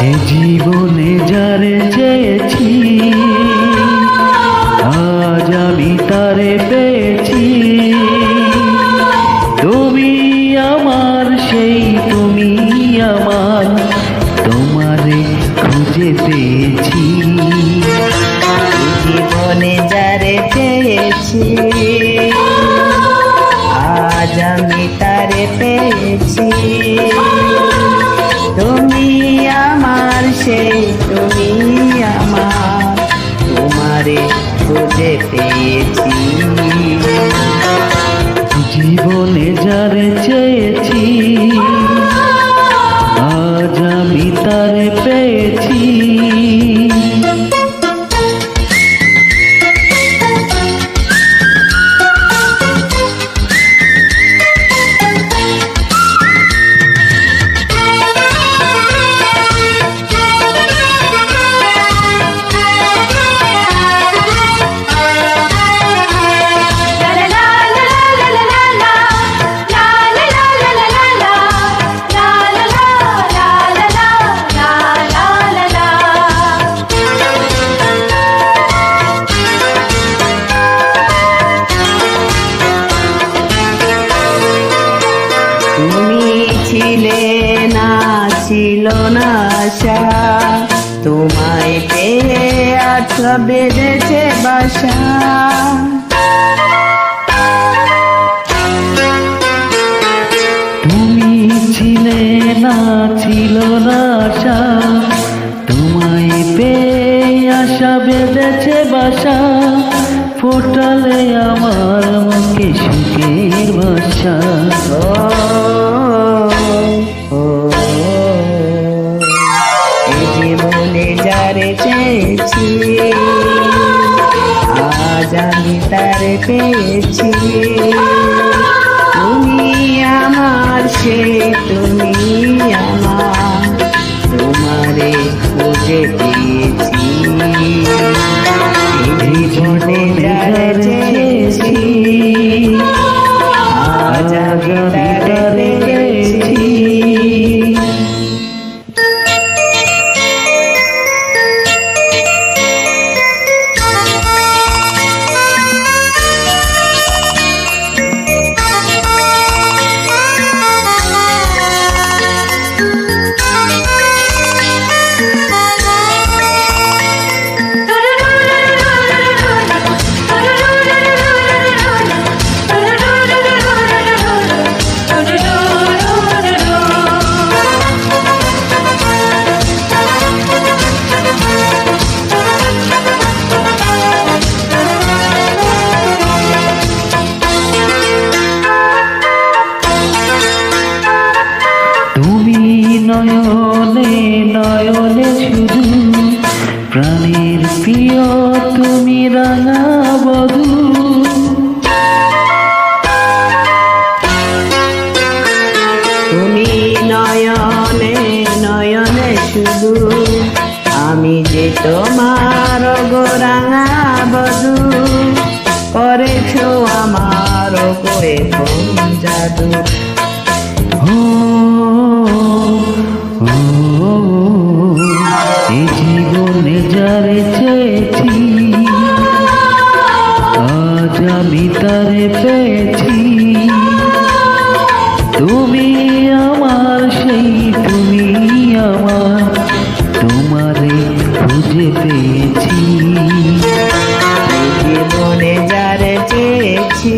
এ জীবনে যারে চেয়েছি আজ আমি তারে পেয়েছি। তুমি আমার সেই তুমি আমার, তোমারে খুঁজে পেয়েছি। জীবনে যারে পেয়েছি আজ আমি তারে পেয়েছি। তুমি আমার সেই তুমি আমার, তোমারে খুঁজে পেয়েছি। জীবনে যারে চেয়েছি আজ আমি তারে পেয়েছি। তুমি ছিলে না, ছিল না আশা, তোমায় পেয়ে আশা বেঁধেছে বাসা। তুমি ছিলে না, ছিল না আশা, তোমায় পেয়ে আশা বেঁধেছে বাসা। ফোটালে আমার মুখে সুখের ভাষা। এই জীবনে যারে চেয়েছি আজ আমি তারে পেয়েছি। তুমি আমার সে তুমি আমার, তোমারে খুঁজে পেয়েছি। এই জীবনে যারে চেয়েছি আজ আমি তারে পেয়েছি। নয়নে নয়নে শুধু প্রাণের প্রিয় তুমি রাঙা বধূ। তুমি নয়নে নয়নে শুধু, আমি যে তোমার গোরাঙা বধূ। করেছো আমার করে কোন জাদু। এই জীবনে যারে চেয়েছি আজ আমি তারে পেয়েছি। তুমি আমার সেই তুমি আমার, তোমারে খুঁজে পেয়েছি। জীবনে যারে চেয়েছি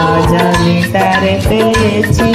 আজ আমি তারে পেয়েছি।